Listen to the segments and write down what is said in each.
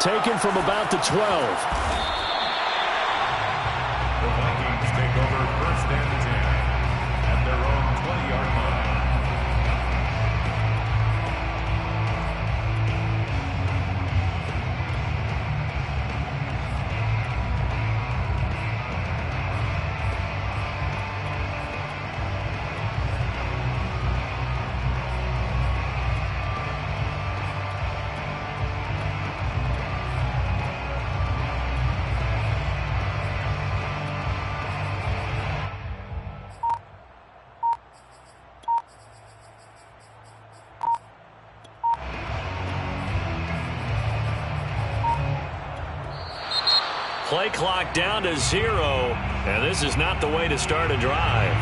taken from about the 12. The Vikings take over 1st and 10 at their own 20-yard line. Play clock down to 0, and this is not the way to start a drive.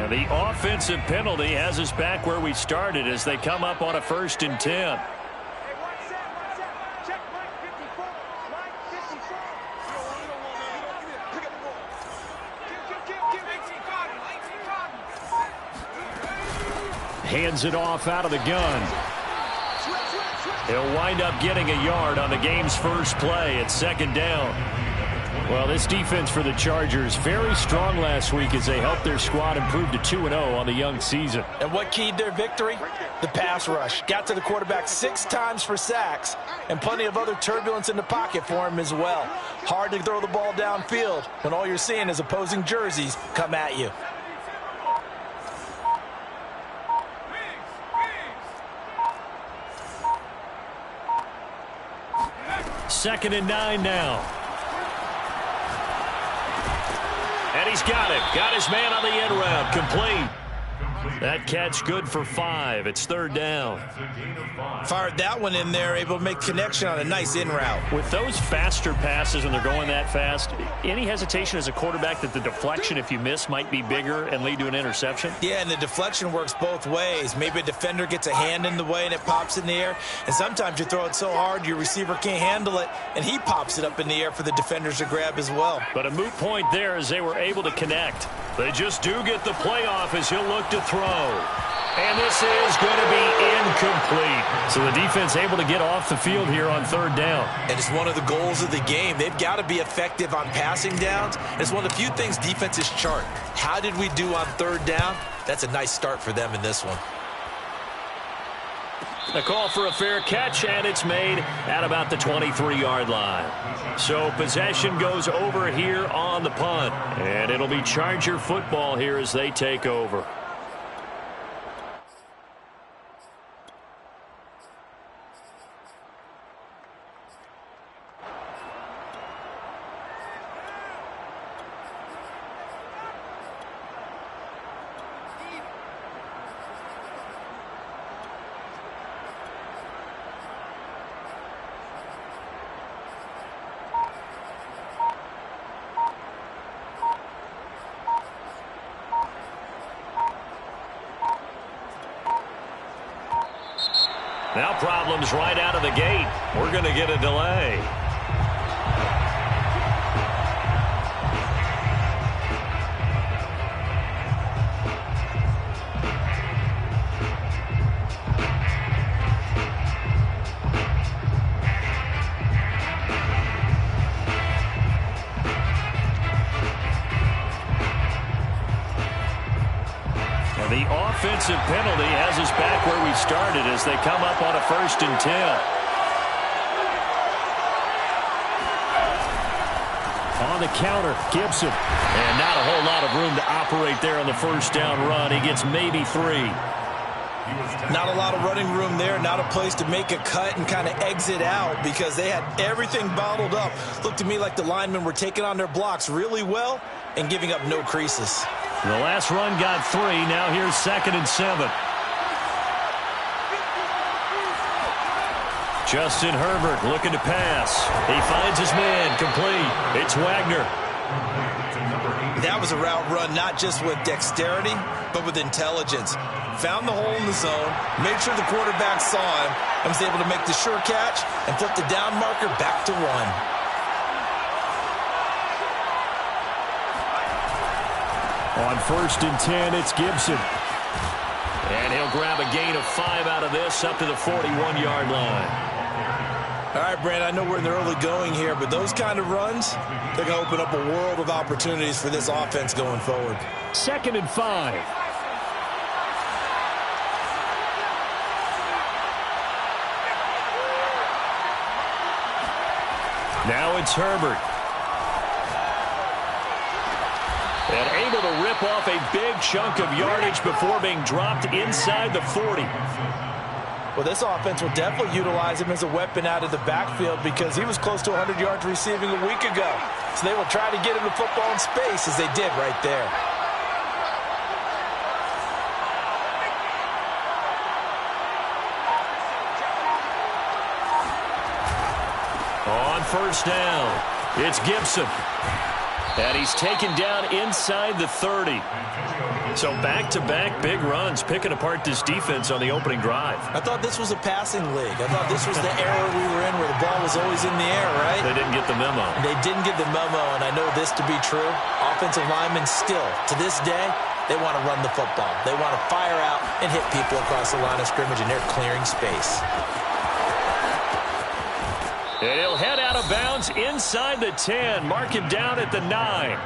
The offensive penalty has us back where we started as they come up on a 1st and 10. Hands it off out of the gun. He'll wind up getting a yard on the game's first play at 2nd down. Well, this defense for the Chargers, very strong last week as they helped their squad improve to 2-0 on the young season. And what keyed their victory? The pass rush. Got to the quarterback 6 times for sacks, and plenty of other turbulence in the pocket for him as well. Hard to throw the ball downfield when all you're seeing is opposing jerseys come at you. Second and 9 now. And he's got it. Got his man on the end route. Complete. That catch good for 5. It's 3rd down. Fired that one in there, able to make connection on a nice in route. With those faster passes when they're going that fast, any hesitation as a quarterback that the deflection, if you miss, might be bigger and lead to an interception? Yeah, and the deflection works both ways. Maybe a defender gets a hand in the way and it pops in the air. And sometimes you throw it so hard your receiver can't handle it, and he pops it up in the air for the defenders to grab as well. But a moot point there as they were able to connect. They just do get the playoff as he'll look to throw. And this is going to be incomplete. So the defense able to get off the field here on 3rd down. And it's one of the goals of the game. They've got to be effective on passing downs. It's one of the few things defenses chart. How did we do on 3rd down? That's a nice start for them in this one. A call for a fair catch, and it's made at about the 23-yard line. So possession goes over here on the punt. And it'll be Charger football here as they take over. Now problems right out of the gate. We're going to get a delay. The offensive penalty has us back where we started as they come up on a 1st and 10. On the counter, Gibson. And not a whole lot of room to operate there on the 1st down run. He gets maybe 3. Not a lot of running room there, not a place to make a cut and kind of exit out because they had everything bottled up. Looked to me like the linemen were taking on their blocks really well and giving up no creases. The last run got 3. Now here's 2nd and 7. Justin Herbert looking to pass. He finds his man complete. It's Wagner. To number 18. That was a route run not just with dexterity, but with intelligence. Found the hole in the zone, made sure the quarterback saw him, and was able to make the sure catch and flip the down marker back to 1. On 1st and 10, it's Gibson. And he'll grab a gain of 5 out of this up to the 41-yard line. All right, Brand, I know we're in the early going here, but those kind of runs, they're going to open up a world of opportunities for this offense going forward. 2nd and 5. Now it's Herbert. And able to rip off a big chunk of yardage before being dropped inside the 40. Well, this offense will definitely utilize him as a weapon out of the backfield because he was close to 100 yards receiving a week ago. So they will try to get him the football in space as they did right there. On 1st down, it's Gibson. And he's taken down inside the 30. So back-to-back big runs, picking apart this defense on the opening drive. I thought this was a passing league. I thought this was the era we were in where the ball was always in the air, right? They didn't get the memo. They didn't get the memo, and I know this to be true. Offensive linemen still, to this day, they want to run the football. They want to fire out and hit people across the line of scrimmage, and they're clearing space. And he'll head out of bounds inside the 10. Mark him down at the 9.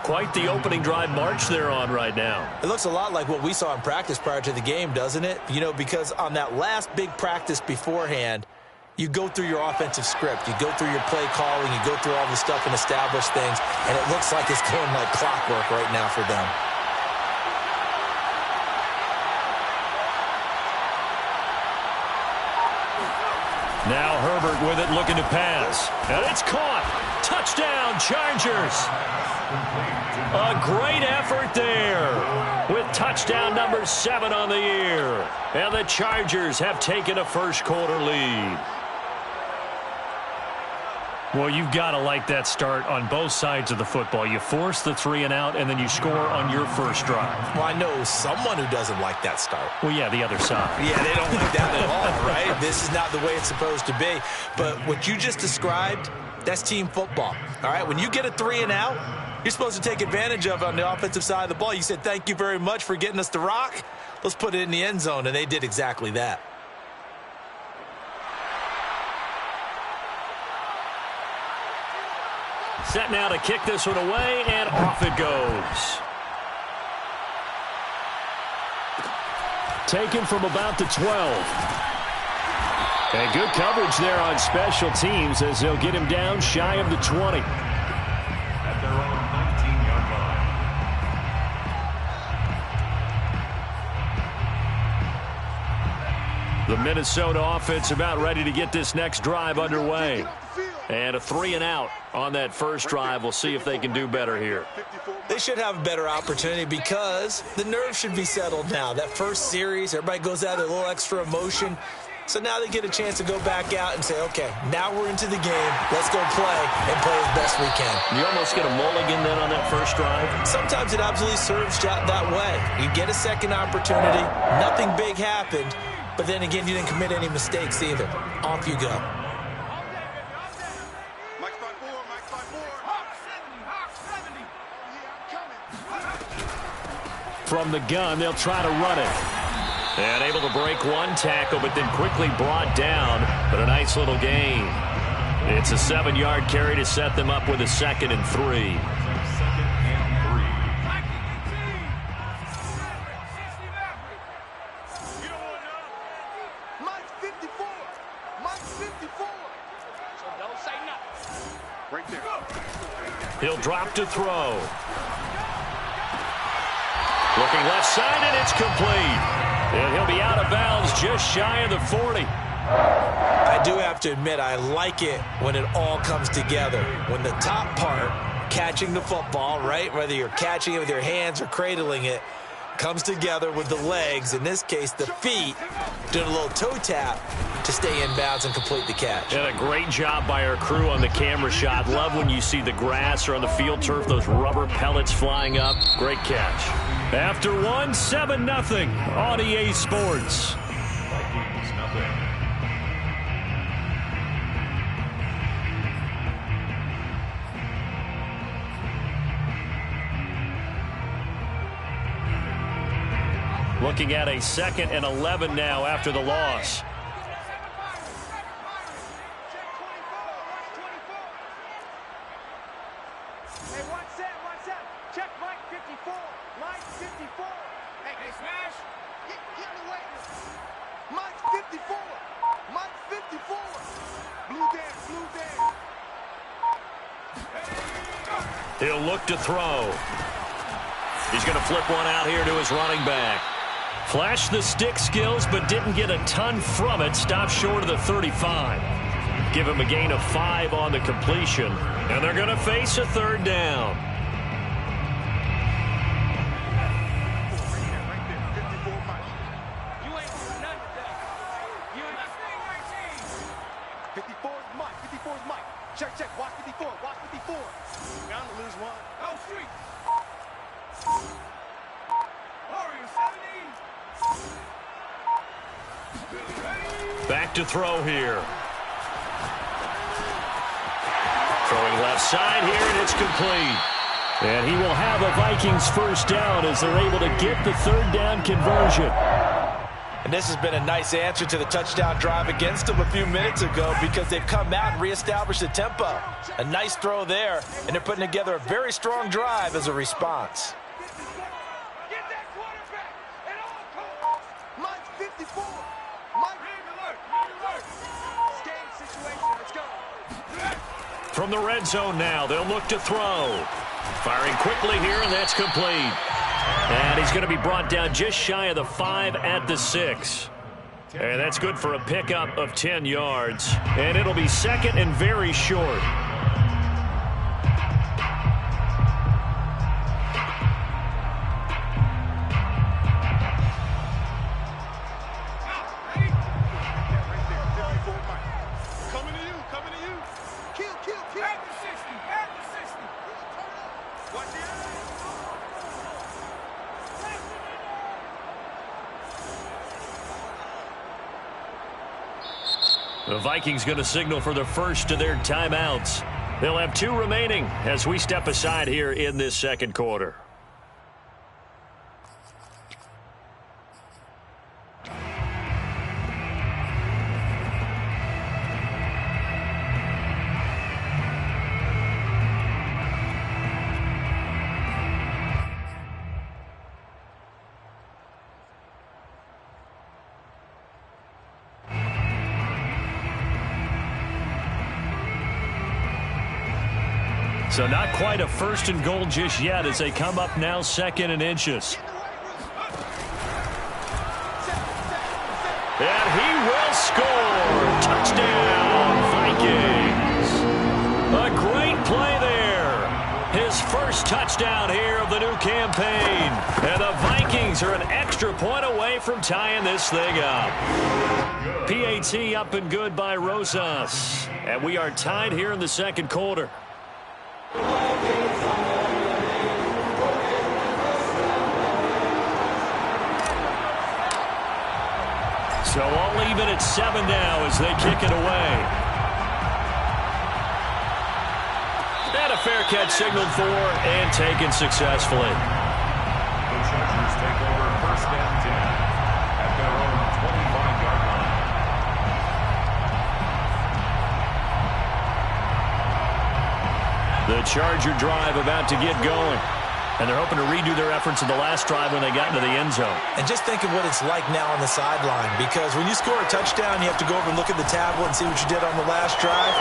Quite the opening drive march they're on right now. It looks a lot like what we saw in practice prior to the game, doesn't it? You know, because on that last big practice beforehand, you go through your offensive script. You go through your play calling. You go through all the stuff and establish things. And it looks like it's going like clockwork right now for them. Now Herbert with it, looking to pass. And it's caught. Touchdown, Chargers. A great effort there with touchdown number 7 on the year. And the Chargers have taken a first-quarter lead. Well, you've got to like that start on both sides of the football. You force the 3 and out, and then you score on your first drive. Well, I know someone who doesn't like that start. Well, yeah, the other side. Yeah, they don't like that at all, right? This is not the way it's supposed to be. But what you just described, that's team football. All right, when you get a 3 and out, you're supposed to take advantage of it on the offensive side of the ball. You said, thank you very much for getting us the rock. Let's put it in the end zone, and they did exactly that. Set now to kick this one away, and off it goes. Taken from about the 12. And good coverage there on special teams as they'll get him down shy of the 20. At their own 19-yard line. The Minnesota offense about ready to get this next drive underway. And a 3 and out on that first drive. We'll see if they can do better here. They should have a better opportunity because the nerves should be settled now. That first series, everybody goes out with a little extra emotion. So now they get a chance to go back out and say, okay, now we're into the game. Let's go play and play as best we can. You almost get a mulligan then on that first drive? Sometimes it absolutely serves that way. You get a second opportunity. Nothing big happened. But then again, you didn't commit any mistakes either. Off you go. From the gun, they'll try to run it. And able to break one tackle, but then quickly brought down. But a nice little gain. It's a 7-yard carry to set them up with a 2nd and 3. He'll drop to throw. Looking left side, and it's complete. And he'll be out of bounds just shy of the 40. I do have to admit, I like it when it all comes together. When the top part, catching the football, right, whether you're catching it with your hands or cradling it, comes together with the legs, in this case the feet, doing a little toe tap. to stay in bounds and complete the catch. And a great job by our crew on the camera shot. Love when you see the grass or on the field turf, those rubber pellets flying up. Great catch. After one, 7-0 on EA Sports. Vikings nothing. Looking at a 2nd and 11 now after the loss. Hey, what's that? Check Mike 54. Mike 54. Hey, smash. Get in the way. Mike 54. Mike 54. Blue down. He'll look to throw. He's going to flip one out here to his running back. Flashed the stick skills, but didn't get a ton from it. Stopped short of the 35. Give him a gain of 5 on the completion. And they're going to face a 3rd down. You ain't doing nothing today. You ain't doing 54 is Mike. 54 is Mike. Check. Watch 54. Watch 54. Bound to lose one. Go street. Warrior 70. Back to throw here. Throwing left side here, and it's complete. And he will have a Vikings 1st down as they're able to get the 3rd down conversion. And this has been a nice answer to the touchdown drive against them a few minutes ago because they've come out and reestablished the tempo. A nice throw there, and they're putting together a very strong drive as a response. Get that quarterback at all costs. Mike 54. Mike alert. Game situation. Let's go. From the red zone now, they'll look to throw. Firing quickly here, and that's complete. And he's going to be brought down just shy of the 5 at the 6. And that's good for a pickup of 10 yards. And it'll be 2nd and very short. The Vikings going to signal for the first of their timeouts. They'll have 2 remaining as we step aside here in this 2nd quarter. So not quite a 1st and goal just yet as they come up now 2nd and inches. And he will score. Touchdown, Vikings. A great play there. His first touchdown here of the new campaign. And the Vikings are an extra point away from tying this thing up. PAT up and good by Rosas. And we are tied here in the 2nd quarter. So all even at 7 now as they kick it away. And a fair catch signaled for and taken successfully. The Chargers take over 1st and 10 at their own 25-yard line. The Charger drive about to get going. And they're hoping to redo their efforts in the last drive when they got into the end zone. And just think of what it's like now on the sideline, because when you score a touchdown, you have to go over and look at the tablet and see what you did on the last drive.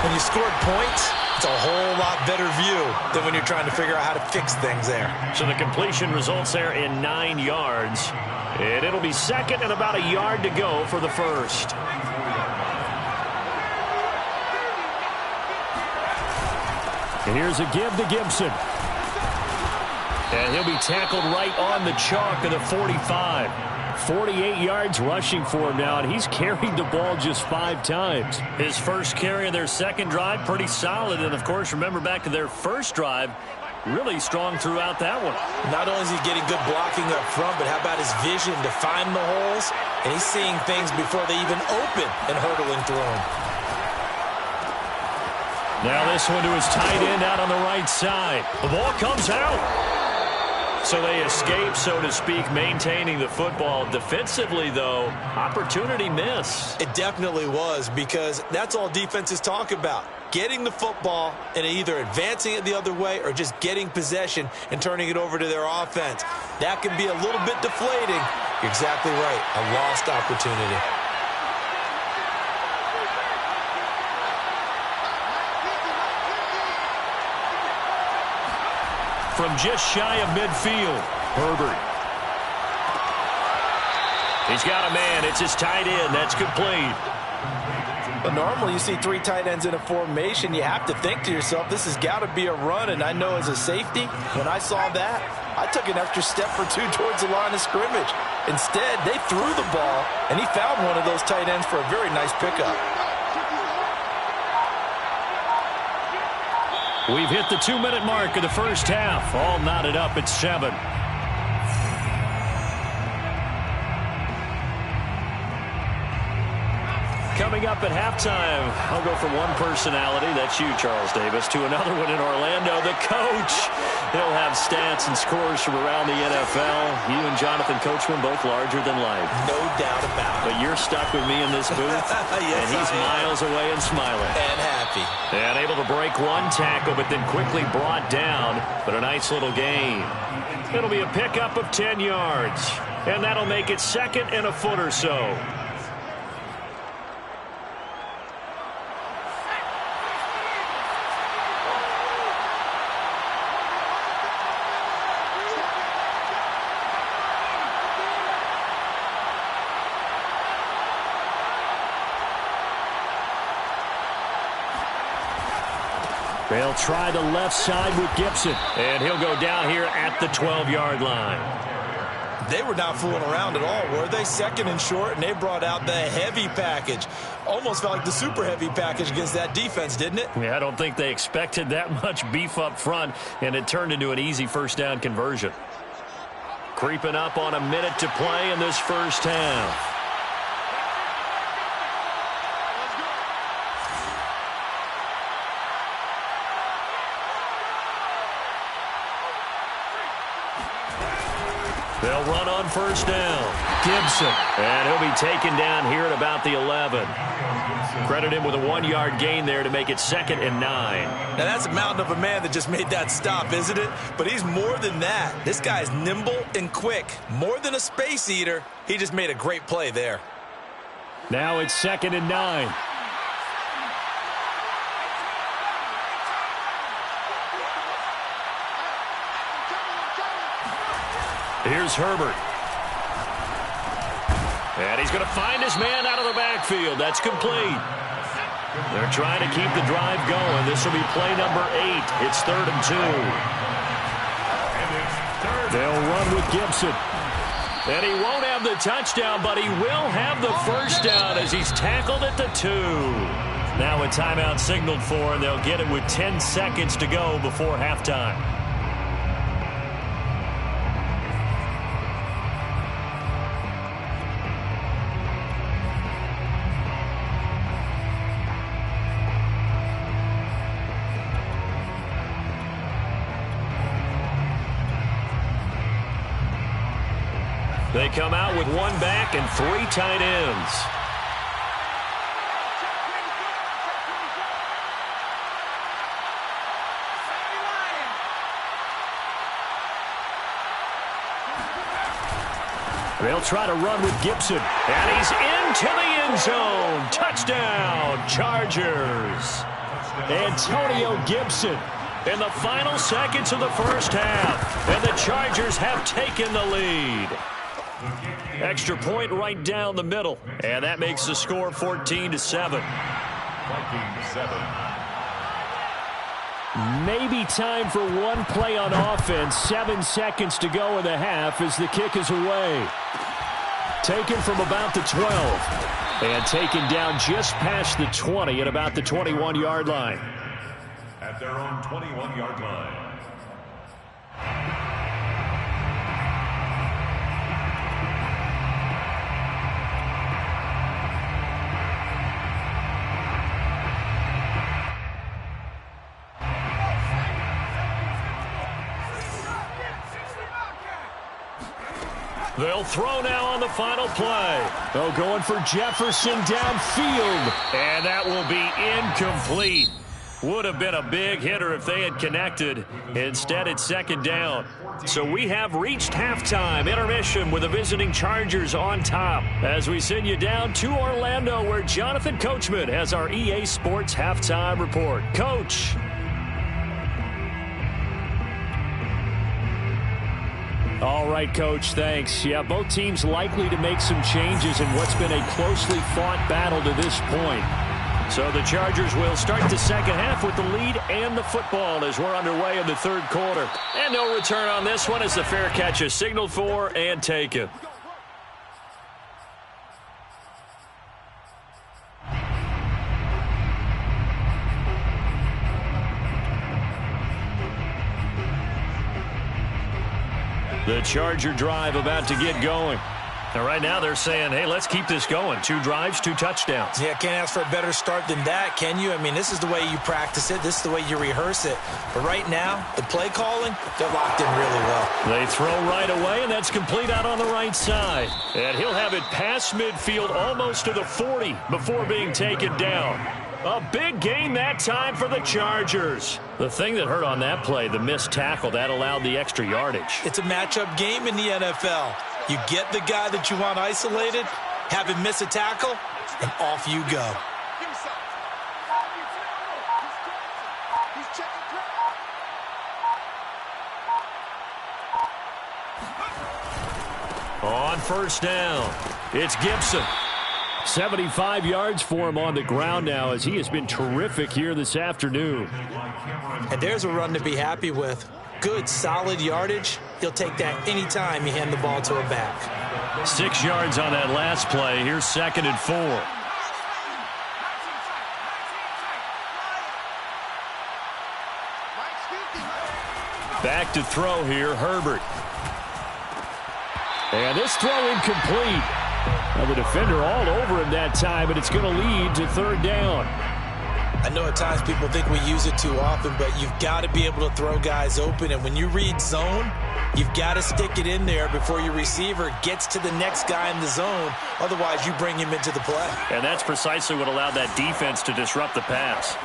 When you scored points, it's a whole lot better view than when you're trying to figure out how to fix things there. So the completion results there in 9 yards. And it'll be 2nd and about a yard to go for the 1st. And here's a give to Gibson. And he'll be tackled right on the chalk of the 45. 48 yards rushing for him now, and he's carried the ball just 5 times. His first carry of their second drive, pretty solid. And, of course, remember back to their first drive, really strong throughout that one. Not only is he getting good blocking up front, but how about his vision to find the holes? And he's seeing things before they even open and hurdling through them. Now this one to his tight end out on the right side. The ball comes out. So they escape, so to speak, maintaining the football. Defensively, though, opportunity miss. It definitely was, because that's all defenses talk about. Getting the football and either advancing it the other way or just getting possession and turning it over to their offense. That can be a little bit deflating. You're exactly right. A lost opportunity. From just shy of midfield, Herbert. He's got a man. It's his tight end. That's complete. But normally you see 3 tight ends in a formation. You have to think to yourself, this has got to be a run. And I know as a safety, when I saw that, I took an extra step or 2 towards the line of scrimmage. Instead, they threw the ball, and he found one of those tight ends for a very nice pickup. We've hit the 2-minute mark of the first half. All knotted up at 7. Coming up at halftime, I'll go from one personality, that's you, Charles Davis, to another one in Orlando, the coach. He'll have stats and scores from around the NFL. You and Jonathan Coachman, both larger than life. No doubt about it. But you're stuck with me in this booth, yes, and he's miles away and smiling. And happy. And able to break one tackle, but then quickly brought down. But a nice little gain. It'll be a pickup of 10 yards. And that'll make it 2nd and a foot or so. They'll try the left side with Gibson. And he'll go down here at the 12-yard line. They were not fooling around at all, were they? 2nd and short, and they brought out the heavy package. Almost felt like the super heavy package against that defense, didn't it? Yeah, I don't think they expected that much beef up front, and it turned into an easy first down conversion. Creeping up on a minute to play in this first half. They'll run on first down. Gibson. And he'll be taken down here at about the 11. Credit him with a 1-yard gain there to make it 2nd and 9. Now that's a mountain of a man that just made that stop, isn't it? But he's more than that. This guy's nimble and quick. More than a space eater. He just made a great play there. Now it's 2nd and 9. Here's Herbert. And he's going to find his man out of the backfield. That's complete. They're trying to keep the drive going. This will be play number 8. It's 3rd and 2. They'll run with Gibson. And he won't have the touchdown, but he will have the first down as he's tackled at the 2. Now a timeout signaled for, and they'll get it with 10 seconds to go before halftime. They come out with 1 back and 3 tight ends. They'll try to run with Gibson. And he's into the end zone. Touchdown, Chargers. Antonio Gibson in the final seconds of the first half. And the Chargers have taken the lead. Extra point right down the middle. And that makes the score 14-7. Vikings 7. Maybe time for one play on offense. 7 seconds to go in the half as the kick is away. Taken from about the 12. And taken down just past the 20 at about the 21-yard line. At their own 21-yard line. They'll throw now on the final play. They'll going for Jefferson downfield. And that will be incomplete. Would have been a big hitter if they had connected. Instead, it's second down. So we have reached halftime intermission with the visiting Chargers on top. As we send you down to Orlando, where Jonathan Coachman has our EA Sports halftime report. Coach. All right, Coach, thanks. Yeah, both teams likely to make some changes in what's been a closely fought battle to this point. So the Chargers will start the second half with the lead and the football as we're underway in the third quarter. And no return on this one as the fair catch is signaled for and taken. The Charger drive about to get going. Now, right now they're saying, hey, let's keep this going. 2 drives, 2 touchdowns. Yeah, can't ask for a better start than that, can you? I mean, this is the way you practice it. This is the way you rehearse it. But right now, the play calling, they're locked in really well. They throw right away, and that's complete out on the right side. And he'll have it past midfield almost to the 40 before being taken down. A big gain that time for the Chargers. The thing that hurt on that play, the missed tackle, that allowed the extra yardage. It's a matchup game in the NFL. You get the guy that you want isolated, have him miss a tackle, and off you go. On first down, it's Gibson. 75 yards for him on the ground now as he has been terrific here this afternoon. And there's a run to be happy with. Good, solid yardage. He'll take that anytime you hand the ball to a back. 6 yards on that last play. Here's 2nd and 4. Back to throw here, Herbert. And this throw incomplete. Now the defender all over him that time, but it's going to lead to 3rd down. I know at times people think we use it too often, but you've got to be able to throw guys open. And when you read zone, you've got to stick it in there before your receiver gets to the next guy in the zone. Otherwise, you bring him into the play. And that's precisely what allowed that defense to disrupt the pass.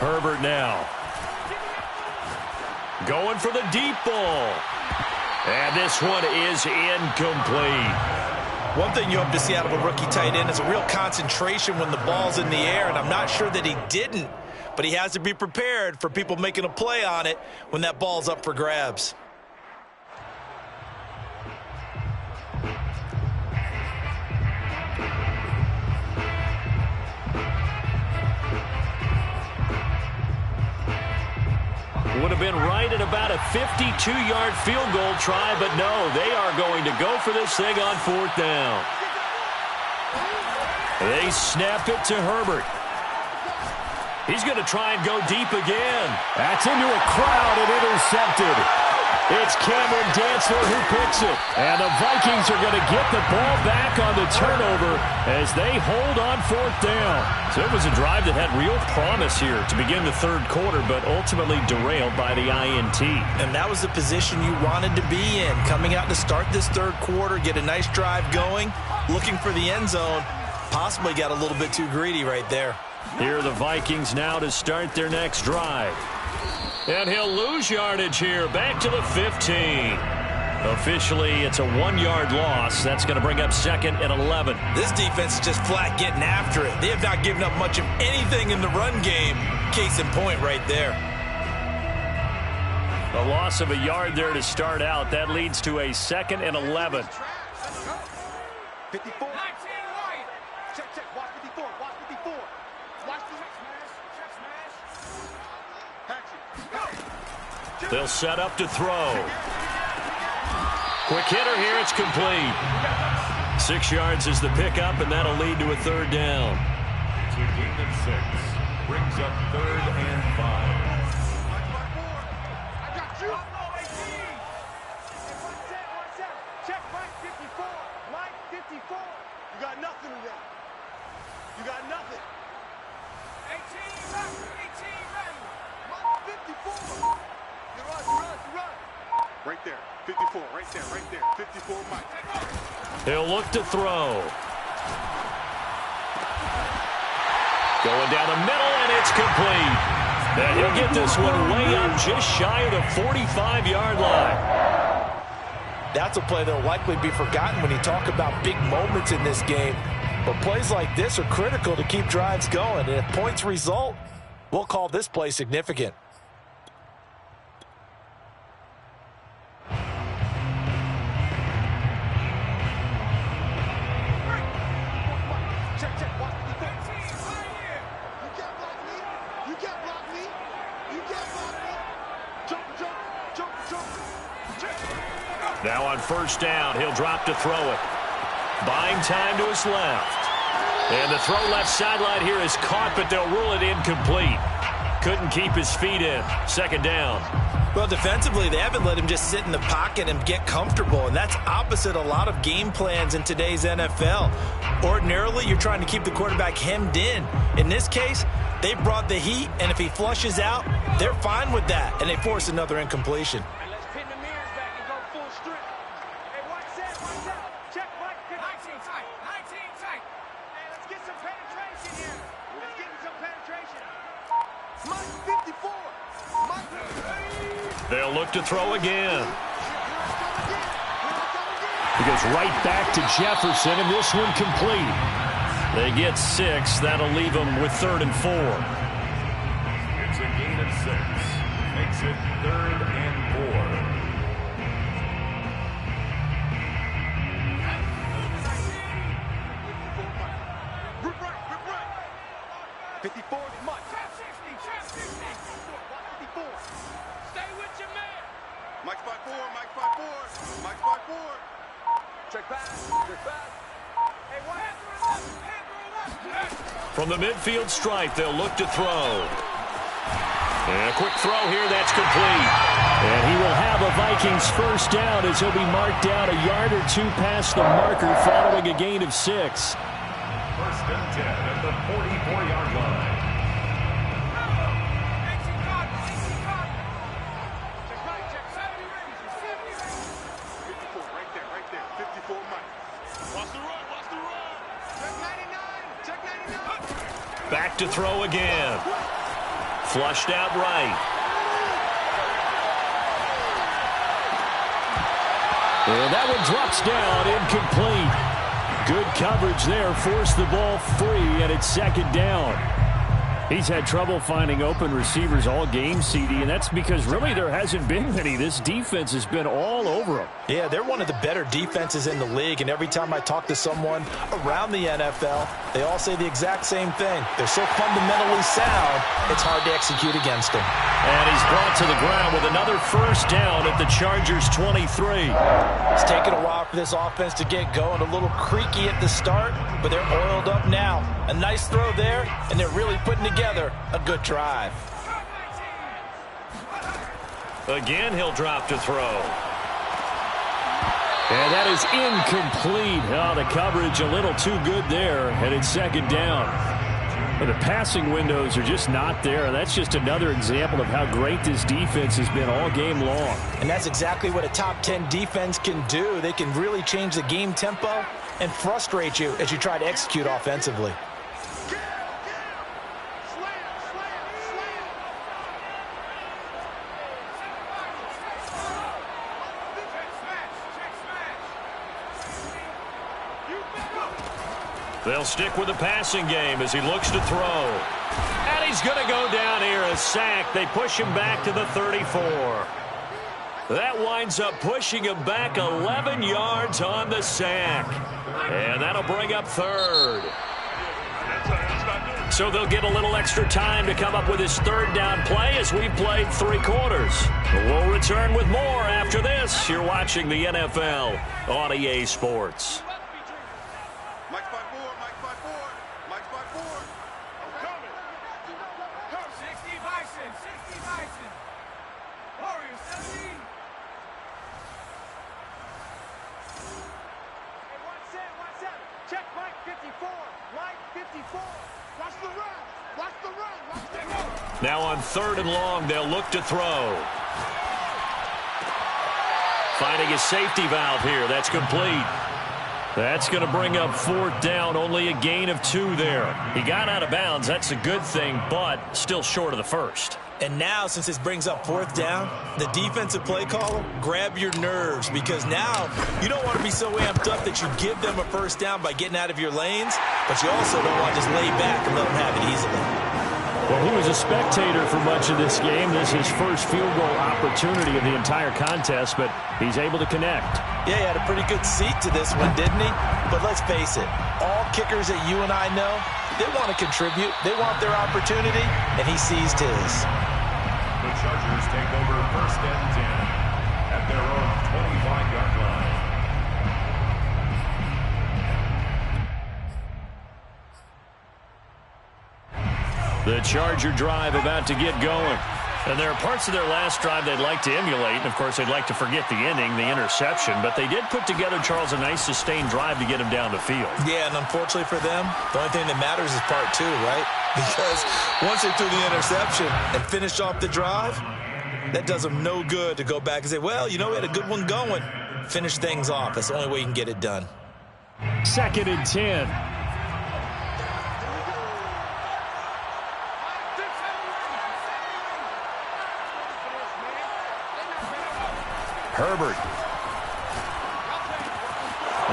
Herbert now. Going for the deep ball. And this one is incomplete. One thing you hope to see out of a rookie tight end is a real concentration when the ball's in the air, and I'm not sure that he didn't, but he has to be prepared for people making a play on it when that ball's up for grabs. Would have been right at about a 52-yard field goal try, but no, they are going to go for this thing on 4th down. They snap it to Herbert. He's going to try and go deep again. That's into a crowd and intercepted. It's Cameron Dantzler who picks it. And the Vikings are going to get the ball back on the turnover as they hold on 4th down. So it was a drive that had real promise here to begin the 3rd quarter, but ultimately derailed by the INT. And that was the position you wanted to be in. Coming out to start this 3rd quarter, get a nice drive going, looking for the end zone. Possibly got a little bit too greedy right there. Here are the Vikings now to start their next drive. And he'll lose yardage here, back to the 15. Officially, it's a 1-yard loss. That's going to bring up 2nd and 11. This defense is just flat getting after it. They have not given up much of anything in the run game. Case in point right there. A loss of a yard there to start out. That leads to a 2nd and 11. 54. Check, watch 54, watch 54. Watch the check smash. Action. They'll set up to throw. Quick hitter here. It's complete. 6 yards is the pickup, and that'll lead to a third down. It's a gain of 6. Brings up 3rd and 5. I got you. Check Mike 54. Mike 54. You got nothing today. You got nothing. 18 ready. Mike 54. You run. Right there. 54. Right there. 54 Mike. He'll look to throw. Going down the middle, and it's complete. And he'll get this one way up just shy of the 45-yard line. That's a play that will likely be forgotten when you talk about big moments in this game. But plays like this are critical to keep drives going. And if points result, we'll call this play significant. Now on first down, he'll drop to throw it. Buying time to his left. And the throw left sideline here is caught, but they'll rule it incomplete. Couldn't keep his feet in. Second down. Well, defensively, they haven't let him just sit in the pocket and get comfortable, and that's opposite a lot of game plans in today's NFL. Ordinarily, you're trying to keep the quarterback hemmed in. In this case, they brought the heat, and if he flushes out, they're fine with that, and they force another incompletion. Let's pin the mirrors back and go full strip. Hey, watch that. Check Mike 19 tight. Hey, let's get some penetration here. Let's get some penetration. Mike 54. Mike 54. They'll look to throw again. He goes right back to Jefferson, and this one complete. They get 6. That'll leave them with 3rd and 4. It's a gain of 6. Makes it 3rd and 4. 54 is Mike. 54. Stay with your man. Mike's by 4. Mike's by 4. Check back. Hey, what happened? From the midfield stripe, they'll look to throw. And a quick throw here, that's complete. And he will have a Vikings first down as he'll be marked down a yard or 2 past the marker following a gain of 6. 1st and 10 at the 44-yard line. Right there. 54 Mike. Watch the run. Check 99. Back to throw again. Flushed out right. And that one drops down, incomplete. Good coverage there, forced the ball free, and it's 2nd down. He's had trouble finding open receivers all game, CD, and that's because really there hasn't been many. This defense has been all over them. Yeah, they're one of the better defenses in the league, and every time I talk to someone around the NFL, they all say the exact same thing. They're so fundamentally sound, it's hard to execute against them. And he's brought to the ground with another first down at the Chargers' 23. It's taken a while for this offense to get going, a little creaky at the start, but they're oiled up now. A nice throw there, and they're really putting together a good drive. Again, he'll drop to throw. And that is incomplete. Oh, the coverage a little too good there, and it's 2nd down. But the passing windows are just not there. That's just another example of how great this defense has been all game long. And that's exactly what a top 10 defense can do. They can really change the game tempo and frustrate you as you try to execute offensively. They'll stick with the passing game as he looks to throw. And he's going to go down here, a sack. They push him back to the 34. That winds up pushing him back 11 yards on the sack. And that'll bring up 3rd. So So they'll get a little extra time to come up with his third down play as we've played 3 quarters. We'll return with more after this. You're watching the NFL on EA Sports. Mike's by 4, Mike's by 4, Mike's by 4. Coming. 60 Bison, 60 Bison. Warriors 17. Hey, one set. Check Mike 54. Mike 54. Watch the run. Watch the run. Watch the run. Now on 3rd and long, they'll look to throw. Finding a safety valve here. That's complete. That's going to bring up 4th down. Only a gain of 2 there. He got out of bounds. That's a good thing, but still short of the first. And now, since this brings up 4th down, the defensive play caller, grab your nerves, because now you don't want to be so amped up that you give them a first down by getting out of your lanes, but you also don't want to just lay back and let them have it easily. Well, he was a spectator for much of this game. This is his first field goal opportunity of the entire contest, but he's able to connect. Yeah, he had a pretty good seat to this one, didn't he? But let's face it, all kickers that you and I know, they want to contribute. They want their opportunity, and he seized his. The Chargers take over 1st and 10 at their own 25-yard line. The Charger drive about to get going. And there are parts of their last drive they'd like to emulate. And, of course, they'd like to forget the ending, the interception. But they did put together, Charles, a nice sustained drive to get him down the field. Yeah, and unfortunately for them, the only thing that matters is part 2, right? Because once they threw the interception and finished off the drive, that does them no good to go back and say, well, you know, we had a good one going. Finish things off. That's the only way you can get it done. 2nd and 10. Herbert.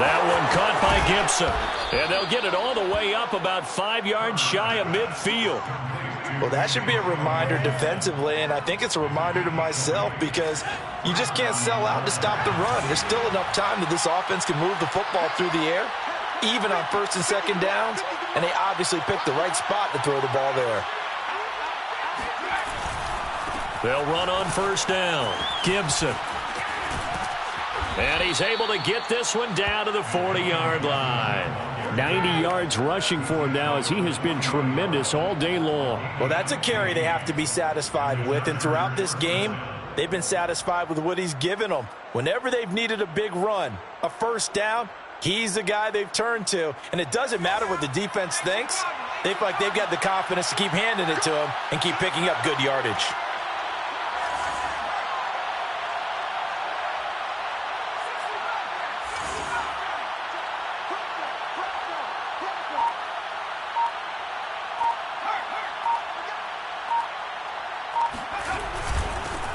That one caught by Gibson. And they'll get it all the way up about 5 yards shy of midfield. Well, that should be a reminder defensively, and I think it's a reminder to myself, because you just can't sell out to stop the run. There's still enough time that this offense can move the football through the air, even on 1st and 2nd downs, and they obviously picked the right spot to throw the ball there. They'll run on 1st down. Gibson. And he's able to get this one down to the 40-yard line. 90 yards rushing for him now, as he has been tremendous all day long. Well, that's a carry they have to be satisfied with, and throughout this game, they've been satisfied with what he's given them. Whenever they've needed a big run, a 1st down, he's the guy they've turned to. And it doesn't matter what the defense thinks. They feel like they've got the confidence to keep handing it to him and keep picking up good yardage.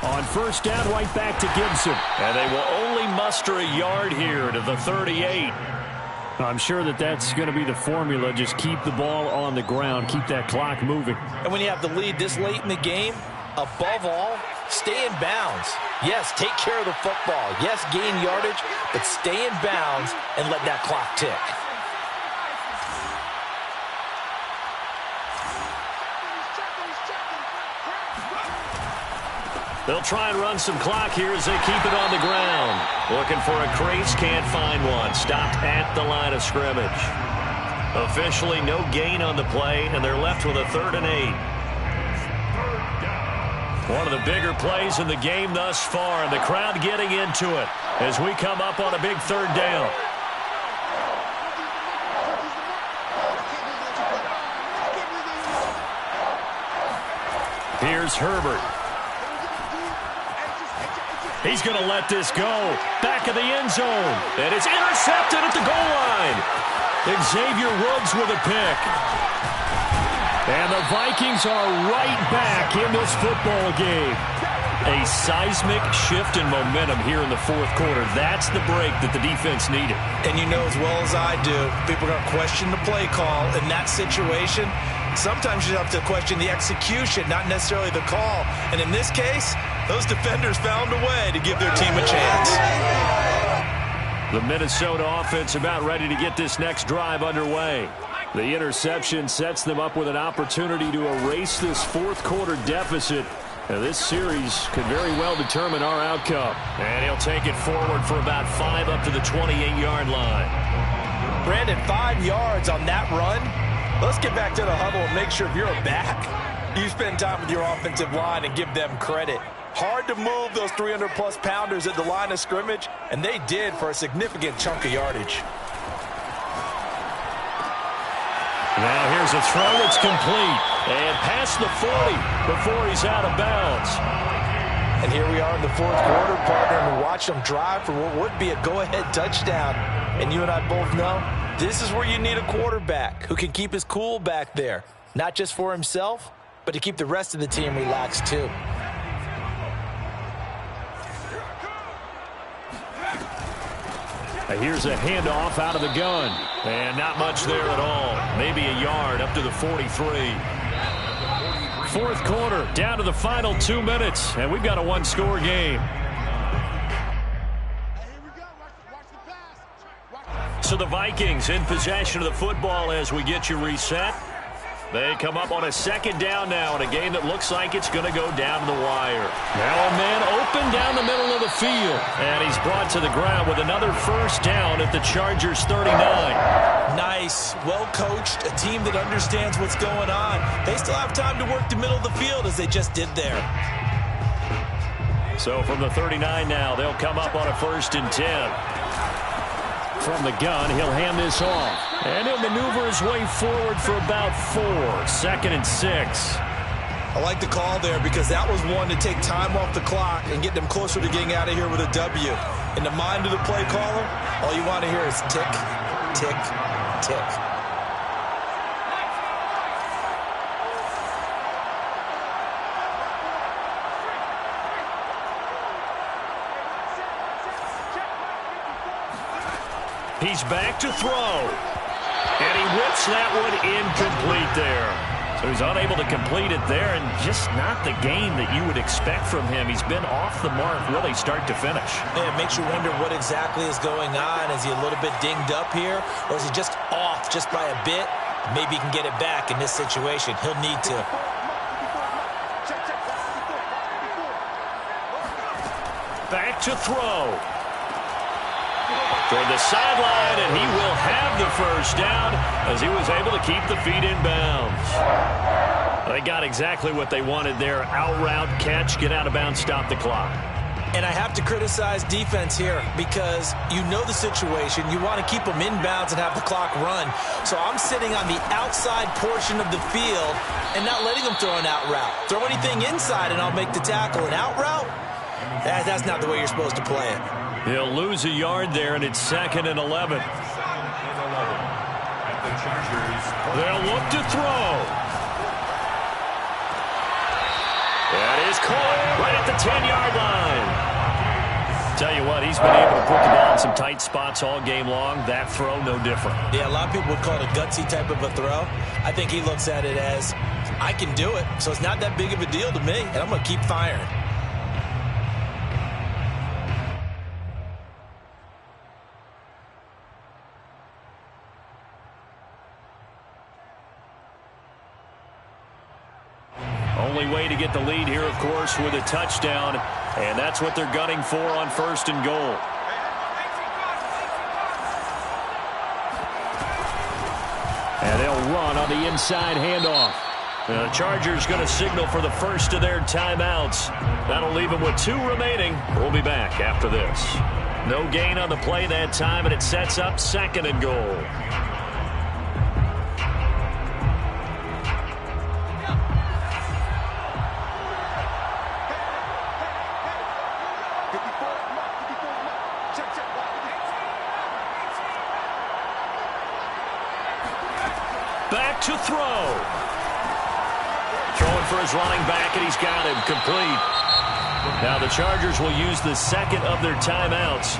On 1st down, right back to Gibson. And they will only muster a yard here to the 38. I'm sure that's going to be the formula. Just keep the ball on the ground. Keep that clock moving. And when you have the lead this late in the game, above all, stay in bounds. Yes, take care of the football. Yes, gain yardage, but stay in bounds and let that clock tick. They'll try and run some clock here as they keep it on the ground. Looking for a crease, can't find one. Stopped at the line of scrimmage. Officially no gain on the play, and they're left with a 3rd and 8. One of the bigger plays in the game thus far, and the crowd getting into it as we come up on a big 3rd down. Here's Herbert. He's going to let this go. Back of the end zone. And it's intercepted at the goal line. Xavier Woods with a pick. And the Vikings are right back in this football game. A seismic shift in momentum here in the 4th quarter. That's the break that the defense needed. And you know as well as I do, people are going to question the play call in that situation. Sometimes you have to question the execution, not necessarily the call. And in this case, those defenders found a way to give their team a chance. The Minnesota offense about ready to get this next drive underway. The interception sets them up with an opportunity to erase this fourth quarter deficit. Now, this series could very well determine our outcome. And he'll take it forward for about 5 up to the 28-yard line. Brandon, 5 yards on that run. Let's get back to the huddle and make sure if you're a back, you spend time with your offensive line and give them credit. Hard to move those 300-plus pounders at the line of scrimmage, and they did for a significant chunk of yardage. Now here's a throw that's complete. And past the 40 before he's out of bounds. And here we are in the fourth quarter, partner, and we watch them drive for what would be a go-ahead touchdown. And you and I both know this is where you need a quarterback who can keep his cool back there. Not just for himself, but to keep the rest of the team relaxed too. Here's a handoff out of the gun. And not much there at all. Maybe a yard up to the 43. Fourth quarter, down to the final 2 minutes. And we've got a one-score game. So the Vikings in possession of the football as we get you reset. They come up on a second down now in a game that looks like it's going to go down to the wire. Now a man open down the middle of the field. And he's brought to the ground with another first down at the Chargers 39. Nice, well coached, a team that understands what's going on. They still have time to work the middle of the field as they just did there. So from the 39 now, they'll come up on a 1st and 10. From the gun, he'll hand this off. And he'll maneuver his way forward for about 4. 2nd and 6. I like the call there because that was one to take time off the clock and get them closer to getting out of here with a W. In the mind of the play caller, all you want to hear is tick, tick, tick. He's back to throw. And he whips that one incomplete there. So he's unable to complete it there, and just not the game that you would expect from him. He's been off the mark really start to finish. Yeah, it makes you wonder what exactly is going on. Is he a little bit dinged up here, or is he just off just by a bit? Maybe he can get it back in this situation. He'll need to. Back to throw. Toward the sideline, and he will have the first down as he was able to keep the feet in bounds. They got exactly what they wanted there. Out route, catch, get out of bounds, stop the clock. And I have to criticize defense here because you know the situation. You want to keep them inbounds and have the clock run. So I'm sitting on the outside portion of the field and not letting them throw an out route. Throw anything inside and I'll make the tackle. An out route? That's not the way you're supposed to play it. He'll lose a yard there, and it's 2nd and 11. They'll look to throw. That is caught right at the 10-yard line. Tell you what, he's been able to put the ball in some tight spots all game long. That throw, no different. Yeah, a lot of people would call it a gutsy type of a throw. I think he looks at it as, I can do it, so it's not that big of a deal to me, and I'm going to keep firing. Only way to get the lead here, of course, with a touchdown, and that's what they're gunning for on 1st and goal. And they'll run on the inside handoff. The Chargers going to signal for the first of their timeouts. That'll leave them with 2 remaining. We'll be back after this. No gain on the play that time, and it sets up 2nd and goal. Back to throw. Throwing for his running back, and he's got him complete. Now the Chargers will use the 2nd of their timeouts.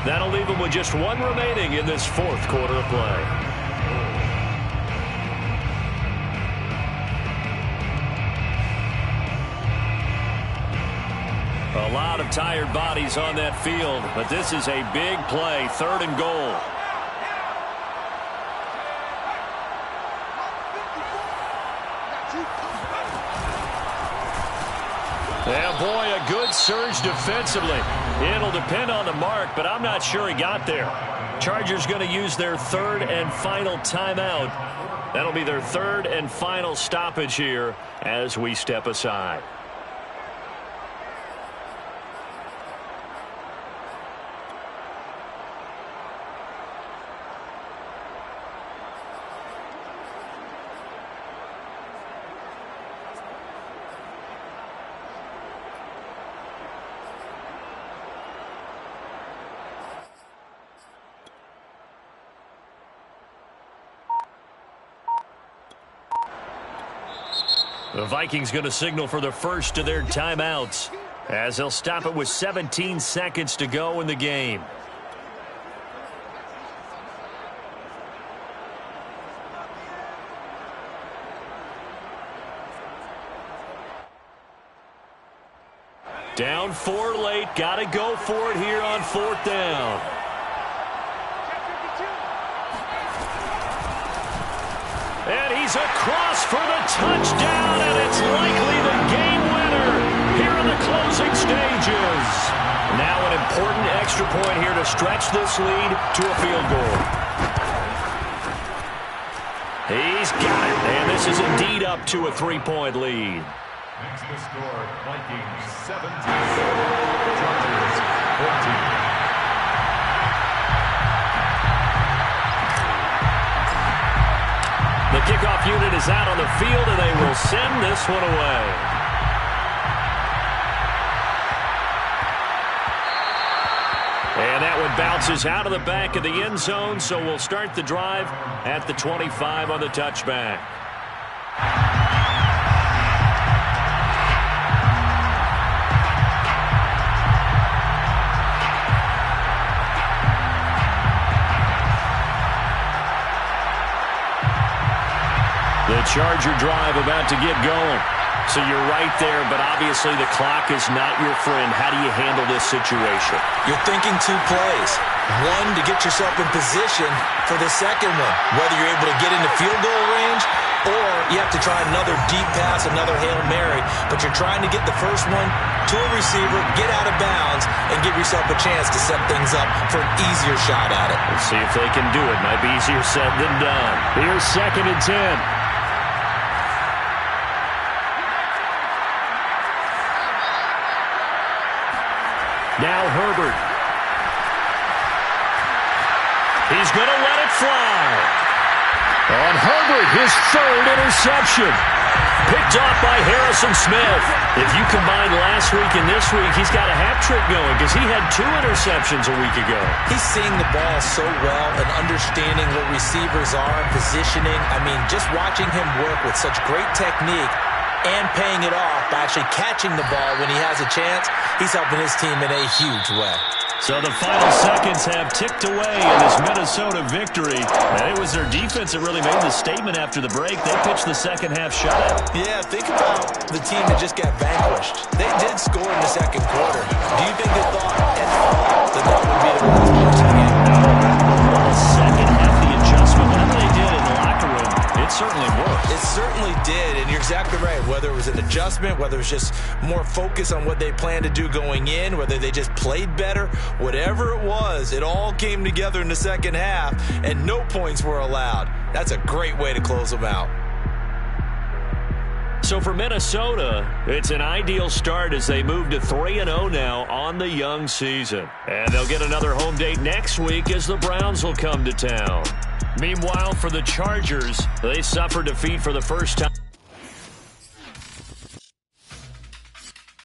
That'll leave them with just 1 remaining in this 4th quarter of play. A lot of tired bodies on that field, but this is a big play, 3rd and goal. Yeah, boy, a good surge defensively. It'll depend on the mark, but I'm not sure he got there. Chargers going to use their third and final timeout. That'll be their third and final stoppage here as we step aside. The Vikings going to signal for the first of their timeouts as they'll stop it with 17 seconds to go in the game. Down 4 late. Got to go for it here on 4th down. And he's across for the touchdown, and it's likely the game winner here in the closing stages. Now an important extra point here to stretch this lead to a field goal. He's got it, and this is indeed up to a 3-point lead. Next to score, Vikings 17, Chargers 14. The kickoff unit is out on the field, and they will send this one away. And that one bounces out of the back of the end zone, so we'll start the drive at the 25 on the touchback. The Charger drive about to get going. So you're right there, but obviously the clock is not your friend. How do you handle this situation? You're thinking 2 plays. One, to get yourself in position for the second one, whether you're able to get into field goal range or you have to try another deep pass, another Hail Mary, but you're trying to get the first one to a receiver, get out of bounds, and give yourself a chance to set things up for an easier shot at it. Let's see if they can do it. Might be easier said than done. Here's 2nd and 10. Now Herbert. He's going to let it fly. On Herbert, his 3rd interception. Picked off by Harrison Smith. If you combine last week and this week, he's got a hat trick going because he had 2 interceptions a week ago. He's seeing the ball so well and understanding what receivers are, positioning. I mean, just watching him work with such great technique and paying it off by actually catching the ball when he has a chance, he's helping his team in a huge way. So the final seconds have ticked away in this Minnesota victory. And it was their defense that really made the statement after the break. They pitched the second-half shutout. Yeah, think about the team that just got vanquished. They did score in the second quarter. Do you think they thought at all that that would be the last points of the game? No. The second half, the adjustment, whatever they did in the locker room, it certainly worked. It certainly did, and you're exactly right. Whether it was an adjustment, whether it was just more focus on what they planned to do going in, whether they just played better, whatever it was, it all came together in the second half, and no points were allowed. That's a great way to close them out. So for Minnesota, it's an ideal start as they move to 3-0 now on the young season. And they'll get another home date next week as the Browns will come to town. Meanwhile, for the Chargers, they suffer defeat for the first time.